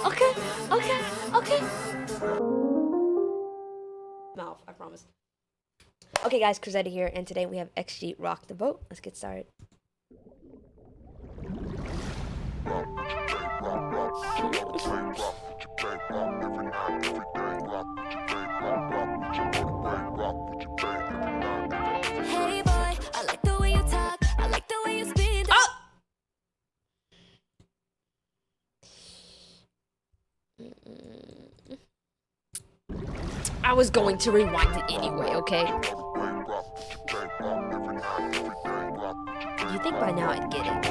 Okay, okay, okay. Mouth, I promise. Okay, guys, Cruzetta here, and today we have XG Rock the Boat. Let's get started. Hey boy, I like the way you talk. I like the way you speed. I was going to rewind it anyway, okay? You think by now I'd get it?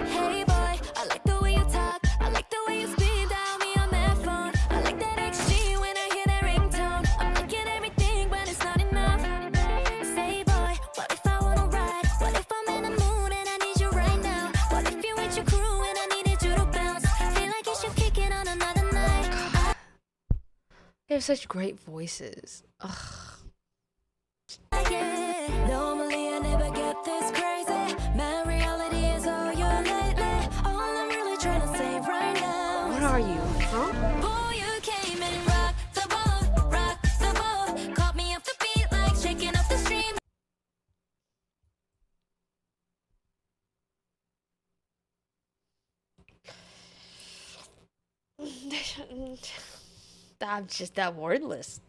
Hey boy, I like the way you talk. I like the way you speed dial me on that phone. I like that XG when I hear that ringtone. I'm liking everything, but it's not enough. Say boy, what if I wanna ride? What if I'm in the mood and I need you right now? What if you with your crew and I needed you to bounce? Feel like you should kick it on another night. They have such great voices. Ugh. Yeah, normally I never get this crazy. My reality is all you lately. All I'm really trying to say right now. What are you, huh? Boy, you came and rocked the boat, rocked the boat. Caught me off the beat like shaking up the stream. I'm just that wordless.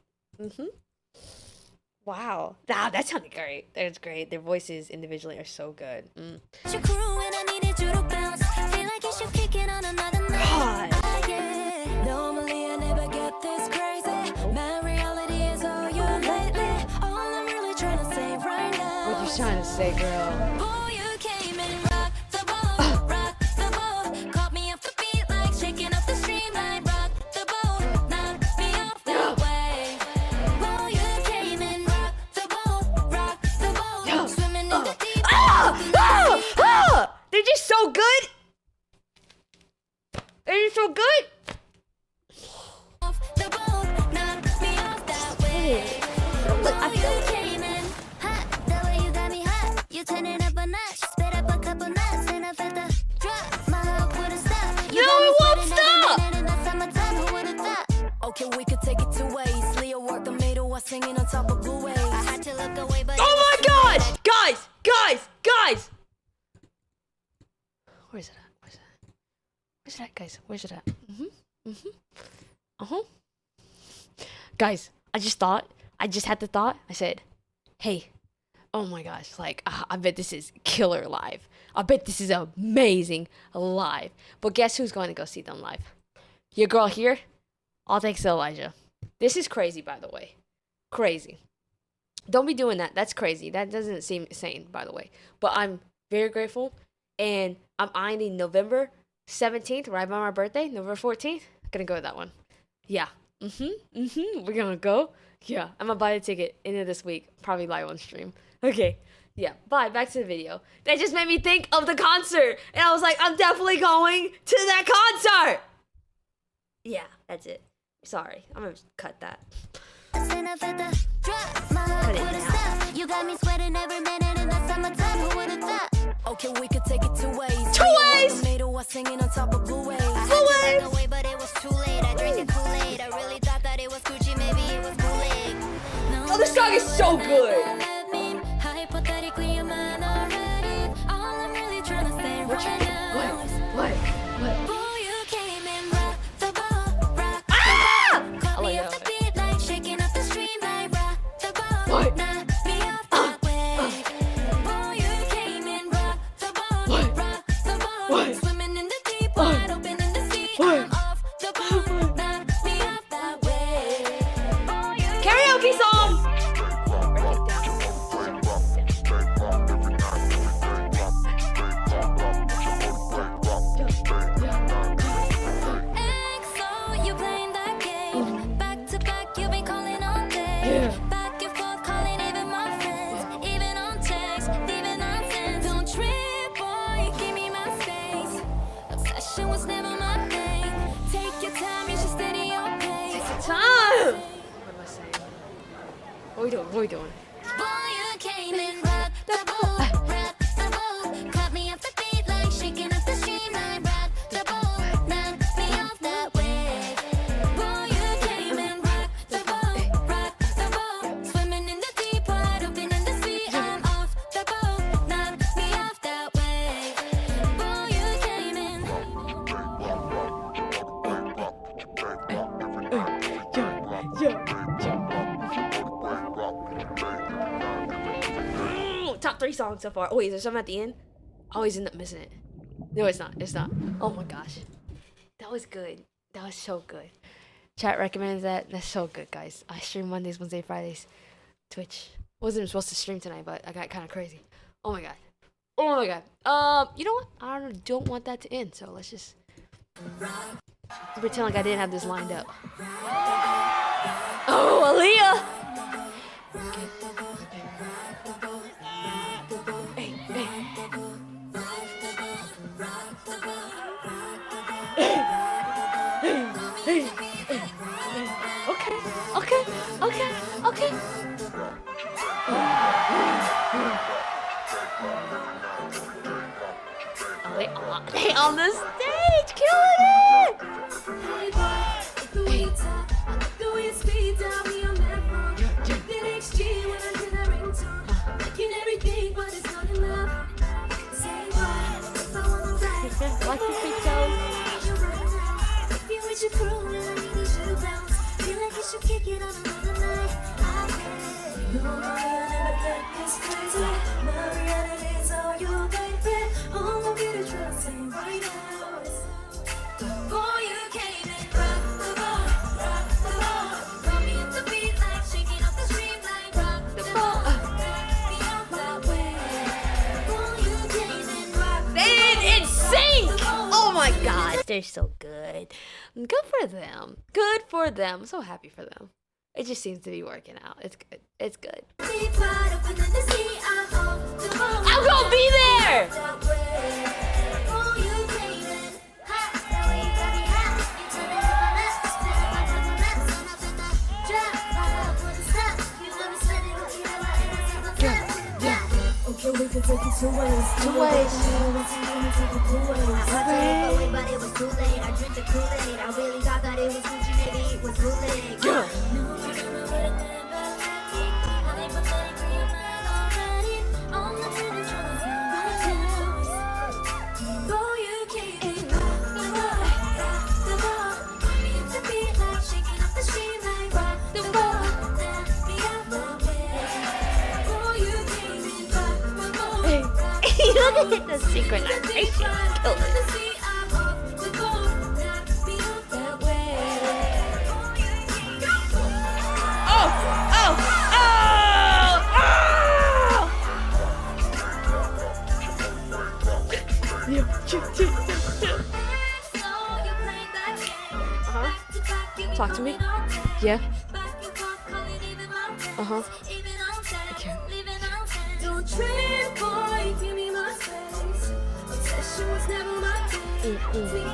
Wow. That sounded great. That's great. Their voices individually are so good. Your crew and I needed you to bounce. Feel like you should kick it on another night. God. Yeah, normally I never get this crazy. My reality is all you lately. All I'm really trying to say right now. What you trying to say, girl? Boy, you came and rocked the boat, rocked the boat. Caught me off the beat like shaking up the streamline. Rocked the boat, knocked me off the way. Boy, you came and rocked the boat, rocked the boat. Swimming in the deep. They're just so good. They're just so good. Off the boat, knocked me off that way. Look, I Boy, feel you came in hot, the way you got me hot. You turn it up a notch, spit up a couple nuts, and I felt the drop. My heart wouldn't stop. You No, got me it won't sweating stop. every minute in the summertime. Who would've thought? Okay, we could take it two ways. Leo worked the middle while singing on top of blue waves. I had to look away, but Oh my God, guys. Where's it at? Where's it at, guys? Where's it at? Guys, I just had the thought. I said, hey, oh my gosh, like, I bet this is killer live. I bet this is amazing live. But guess who's going to go see them live? Your girl here, all thanks to Elijah. This is crazy, by the way. Crazy. Don't be doing that. That's crazy. That doesn't seem sane, by the way. But I'm very grateful. And I'm eyeing the November 17th, right by my birthday, November 14th. Gonna go with that one. Yeah. We're gonna go. Yeah. I'm gonna buy a ticket end of this week. Probably live on stream. Okay. Yeah. Bye. Back to the video. That just made me think of the concert. And I was like, I'm definitely going to that concert. Yeah. That's it. Sorry. I'm gonna cut that. and I felt the drop. My heart Cut it wouldn't down. stop. You got me sweating every minute in the summertime. Who would've thought? Okay, we could take it two ways. Two ways. Tomato was singing on top of blue waves. I had Blue to waves. walk away, but it was too late. I drank the Kool-Aid. I really thought that it was Gucci, maybe it was Kool-Aid. Oh, this song is so good. Hypothetically, you're mine already. All I'm really trying to say right now is, What? boy, you came and rocked the boat, rocked Ah! the boat. Caught I me like off that the beat like shaking up the stream like rock the boat. What? Knocked me off that way. Boy, you came and rocked the boat, What? rocked the boat. What? Swimming in the deep, What? wide open in the sea. What? I'm off the boat, knocked me off that way. Boy, you Karaoke song. XO, you playing that game. Back to back, you been calling all day. Yeah. Back and forth, calling even my friends. Even on text, leaving nonsense. Don't trip, boy, give me my space. Obsession was never my thing. Take your time, you should steady your pace. Time. What am I saying? What are we doing? Boy, you came and rocked the boat, rocked the boat. Caught me off the beat like shaking up the stream line. Rocked the 3 songs so far. Oh wait, is there something at the end? I always end up missing it. No, it's not. It's not. Oh my gosh. That was good. That was so good. Chat recommends that. That's so good, guys. I stream Mondays, Wednesday, Fridays. Twitch. Wasn't even supposed to stream tonight, but I got kind of crazy. Oh my god. Oh my god. You know what? I don't want that to end, so let's just pretend like I didn't have this lined up. Oh, Aaliyah! Hey, hey. Hey, hey, hey. Okay, okay, okay, okay. They on the stage, killing it! Like the big toes. They're so good. Good for them. Good for them. I'm so happy for them. It just seems to be working out. It's good. It's good. I'm gonna be there! Okay, we could take it 2 ways. 2 ways. But it was too late. I drink the Kool-Aid. I really thought that it was FUJI, maybe it was bootleg. Yeah. Look at the synchronization. Kill it. Oh! Oh! Oh! Talk to me. Yeah. Okay. Don't trip, boy, give me my space. Obsession was never my thing. Take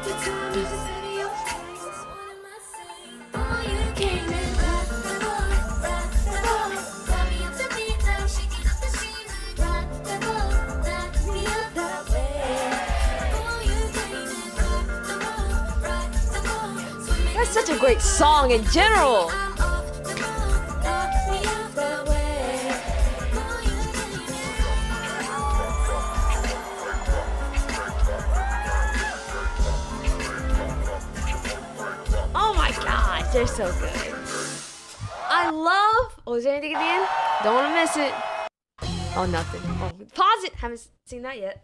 the time to say your face. What am I saying? Oh, you came and rock the boat, got me up to midnight, shaking up the sheets. Rock the boat, knock me up that way. Oh, you came and rock the boat. That's such a great song in general. They're so good. I love. Oh, is there anything at the end? Don't want to miss it. Oh, nothing. Oh, pause it. Haven't seen that yet.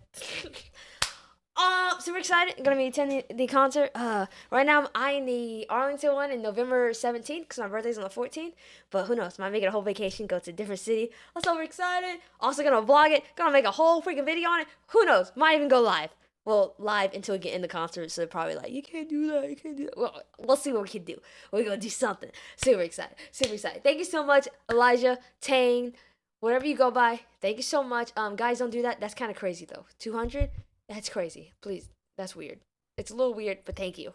Super excited. Gonna be attending the concert. Right now I'm eyeing the Arlington one in November 17th because my birthday's on the 14th. But who knows? Might make it a whole vacation, go to a different city. I'm super excited. Also gonna vlog it. Gonna make a whole freaking video on it. Who knows? Might even go live. Well, live until we get in the concert, so they're probably like, you can't do that, you can't do that. Well, we'll see what we can do. We're gonna do something. Super excited, super excited. Thank you so much, Elijah, Tane, whatever you go by. Thank you so much. Guys, don't do that. That's kind of crazy though. 200? That's crazy. Please, that's weird. It's a little weird, but thank you.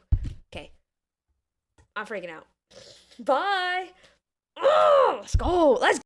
Okay, I'm freaking out. Bye. Oh, let's go. Let's